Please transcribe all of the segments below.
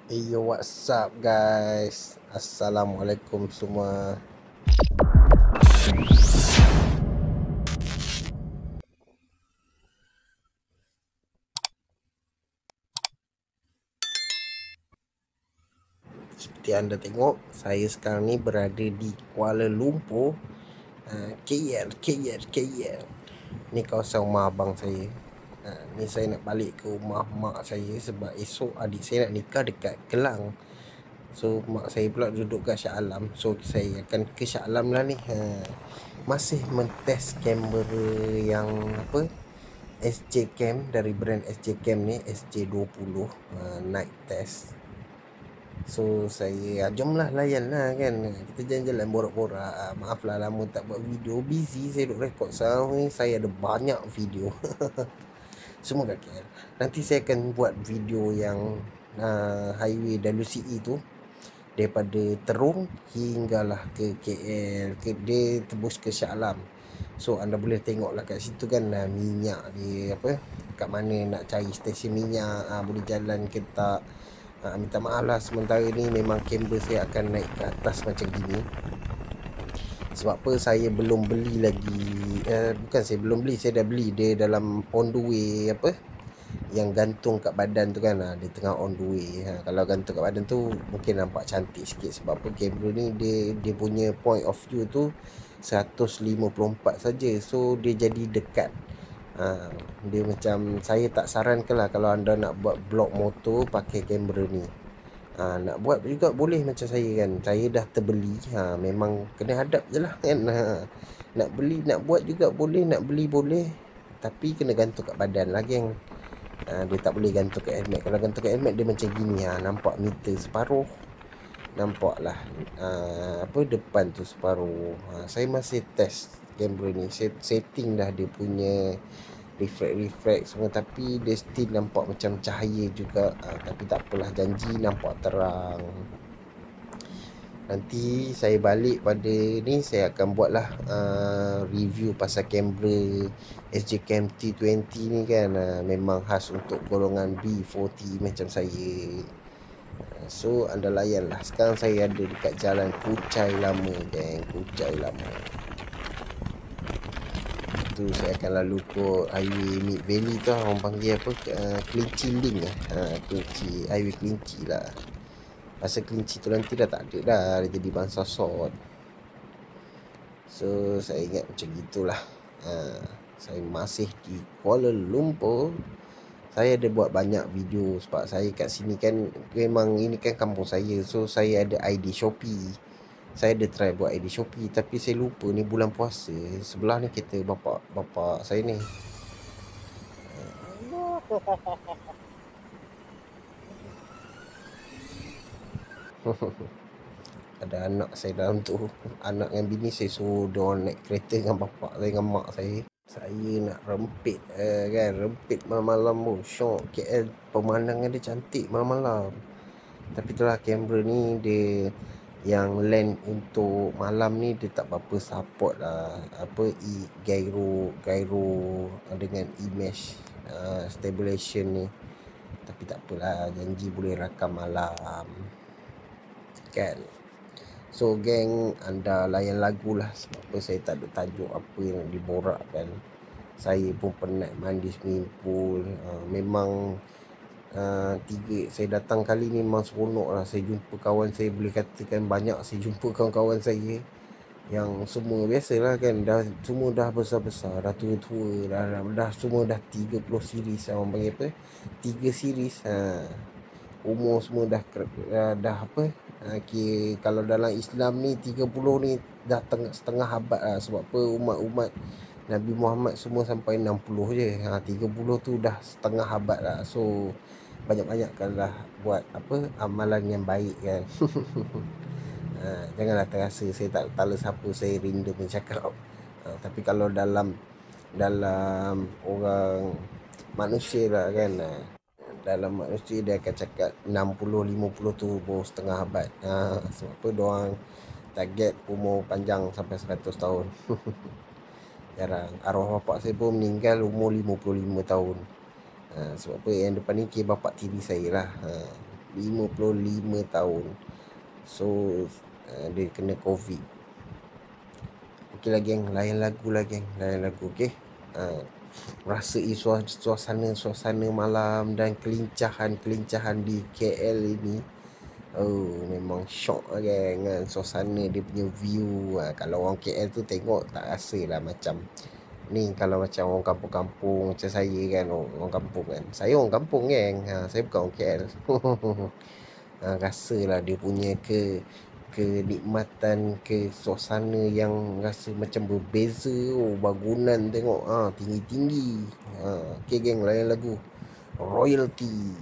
Yo, what's up guys? Assalamualaikum semua. Seperti anda tengok, saya sekarang ni berada di Kuala Lumpur, KL. Ni kawasan rumah abang saya. Ni saya nak balik ke rumah mak saya sebab esok adik saya nak nikah dekat Kelang. So mak saya pula duduk kat Shah Alam. So saya akan ke Shah Alam lah ni. Masih mentes kamera yang SJ Cam, dari brand SJ Cam ni, SJ20 night test. So saya jomlah layan lah kan. Kita jalan-jalan borak-borak. Maaf lah lama tak buat video. Busy saya duk rekod sekarang ni. Saya ada banyak video. Semua kat KL. Nanti saya akan buat video yang highway WCE tu, daripada Terung hinggalah ke KL, dia tebus ke Shah Alam. So anda boleh tengok lah kat situ kan, minyak dia kat mana nak cari stesen minyak, boleh jalan ke tak. Minta maaf lah sementara ni memang kamera saya akan naik ke atas macam gini. Sebab apa, saya belum beli lagi. Bukan saya belum beli, saya dah beli. Dia dalam on the way yang gantung kat badan tu kan, dia tengah on the way. Kalau gantung kat badan tu mungkin nampak cantik sikit. Sebab apa, kamera ni dia punya point of view tu 154 saja. So dia jadi dekat. Dia macam, saya tak sarankan lah kalau anda nak buat vlog motor pakai kamera ni. Nak buat juga boleh macam saya kan. Saya dah terbeli. Memang kena hadap je lah kan. Nak beli, nak buat juga boleh, nak beli boleh, tapi kena gantung kat badan lah geng. Dia tak boleh gantung kat helmet. Kalau gantung kat helmet dia macam gini. Nampak meter separuh. Nampak lah depan tu separuh. Saya masih test kamera ni. Setting dah dia punya reflect semua, tapi dia still nampak macam cahaya juga. Tapi tak apalah, janji nampak terang. Nanti saya balik pada ni, saya akan buat lah review pasal kamera SJ Cam T20 ni kan. Memang khas untuk golongan B40 macam saya. So anda layan lah. Sekarang saya ada dekat jalan Kuchai Lama geng. Kuchai Lama tu saya akan lalu ke highway Mid Valley tu, orang panggil Kelinci Link Kelinci, highway Kelinci lah. Pasal Kelinci tu nanti dah tak ada dah, dia jadi bangsa sort. So saya ingat macam gitulah. Saya masih di Kuala Lumpur. Saya ada buat banyak video sebab saya kat sini kan, memang ini kan kampung saya. So saya ada ID Shopee. Saya ada try buat ID Shopee, tapi saya lupa ni bulan puasa. Sebelah ni kereta bapak saya ni. Ada anak saya dalam tu. Anak dengan bini saya suruh diorang naik kereta dengan bapak saya, dengan mak saya. Saya nak rempit kan. Rempit malam-malam. Syok. KL pemandangan dia cantik malam-malam. Tapi itulah, kamera ni dia yang lens untuk malam ni dia tak berapa support lah gyro dengan image stabilization ni. Tapi tak apalah, janji boleh rakam malam kan. So geng, anda layan lagu lah. Sebab apa saya tak ada tajuk apa yang nak diborakkan. Saya pun penat mandi swimming pool. Memang saya datang kali ni memang seronok lah. Saya jumpa kawan saya, boleh katakan banyak saya jumpa kawan-kawan saya yang semua biasalah kan, semua dah besar-besar, dah tua-tua, dah semua dah 30 series, orang panggil 3 series. Umur semua dah kalau dalam Islam ni 30 ni dah setengah abad lah. Sebab apa, umat Nabi Muhammad semua sampai 60 je. 30 tu dah setengah abad lah. So banyak-banyakkanlah buat amalan yang baik kan. Janganlah terasa saya tak tala siapa, saya rindu mencakap. Tapi kalau dalam orang manusia lah kan, dalam manusia dia akan cakap 60-50 tu baru setengah abad. Sebab apa, diorang target umur panjang sampai 100 tahun. Jarang. Arwah bapak saya pun meninggal umur 55 tahun. Sebab apa, yang depan ni kira bapak tiri saya lah. 55 tahun. So dia kena COVID. Okey lah geng, layan lagu okey. Rasai suasana malam dan kelincahan di KL ini. Memang syok lah geng kan. Suasana dia punya view. Kalau orang KL tu tengok tak rasa lah macam ni. Kalau macam orang kampung-kampung macam saya kan, orang kampung kan. Saya orang kampung geng. Saya bukan orang KL. Rasalah dia punya kenikmatan, suasana yang rasa macam berbeza. Bangunan tengok tinggi-tinggi. Okay geng, layan lagu Royalty.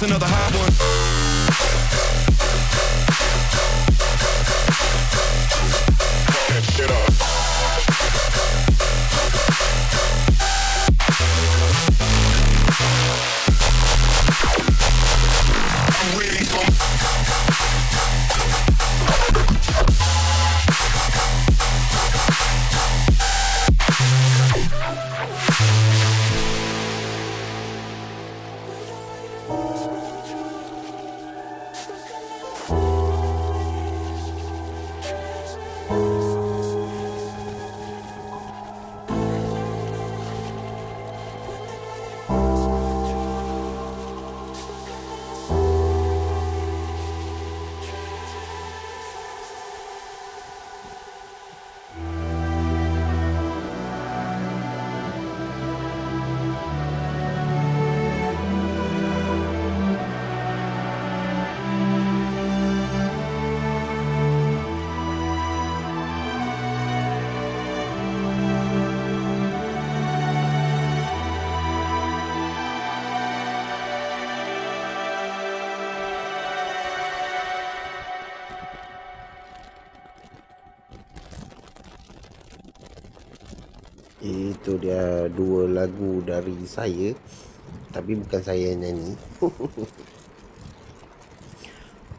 another hot one. Get up. I'm ready for Itu dia 2 lagu dari saya, tapi bukan saya yang nyanyi.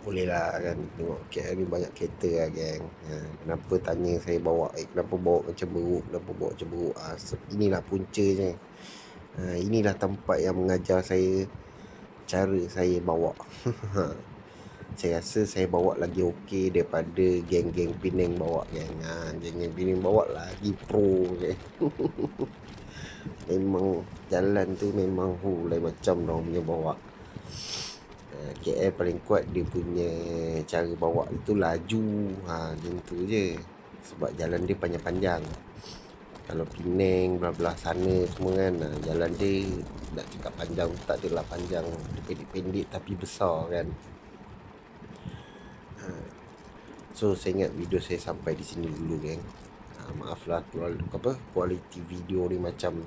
Boleh lah kan, tengok KL ni banyak kereta lah geng. Kenapa tanya saya bawa, kenapa bawa macam beruk, kenapa bawa macam beruk. Inilah puncanya. Inilah tempat yang mengajar saya cara saya bawa. Saya rasa saya bawa lagi okey daripada geng-geng Penang bawa geng. Geng-geng Penang bawa lagi pro geng. Memang jalan tu memang lain macam dong punya bawa. KL paling kuat dia punya cara bawa itu laju. Macam tu je. Sebab jalan dia panjang-panjang. Kalau Penang belah-belah sana semua kan, jalan dia nak cakap panjang tak adalah panjang, dia pendek-pendek tapi besar kan. So saya ingat video saya sampai di sini dulu geng. Maaflah kualiti video ni macam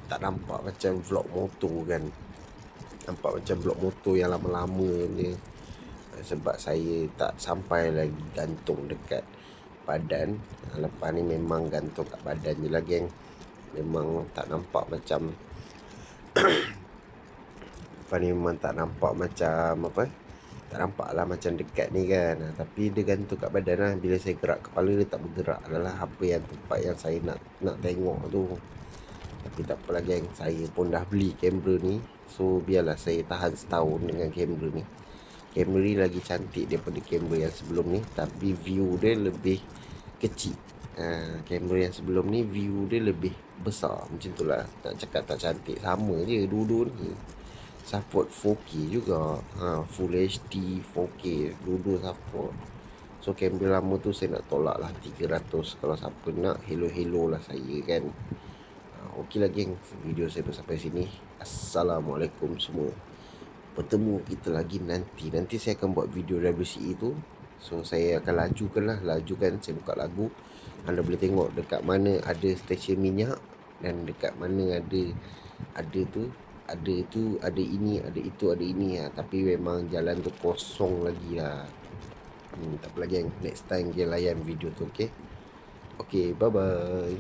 tak nampak macam vlog motor kan. Nampak macam vlog motor yang lama-lama ni. Sebab saya tak sampai lagi gantung dekat badan. Lepas ni memang gantung kat badan je lah geng. Memang tak nampak macam lepas ni memang tak nampak macam tak nampak lah macam dekat ni kan. Tapi dia gantung kat badan lah. Bila saya gerak kepala dia tak bergerak. Adalah apa yang tempat yang saya nak tengok tu. Tapi tak apalah geng, saya pun dah beli kamera ni. So biarlah saya tahan setahun dengan kamera ni. Kamera ni lagi cantik daripada kamera yang sebelum ni, tapi view dia lebih kecil. Kamera yang sebelum ni view dia lebih besar. Macam tu lah. Nak cakap tak cantik, sama je dua-dua ni. Support 4K juga, Full HD 4K, dua-dua support. So kamera lama tu saya nak tolak lah 300. Kalau siapa nak, hello lah saya kan. Okey lah geng, video saya sampai sini. Assalamualaikum semua. Bertemu kita lagi nanti. Nanti saya akan buat video WCE tu. So saya akan lajukan, saya buka lagu. Anda boleh tengok dekat mana ada stesen minyak, dan dekat mana ada ini, ada itu, ada ini. Tapi memang jalan tu kosong lagi lah. Tak apa lagi, next time dia layan video tu. Okay, bye bye.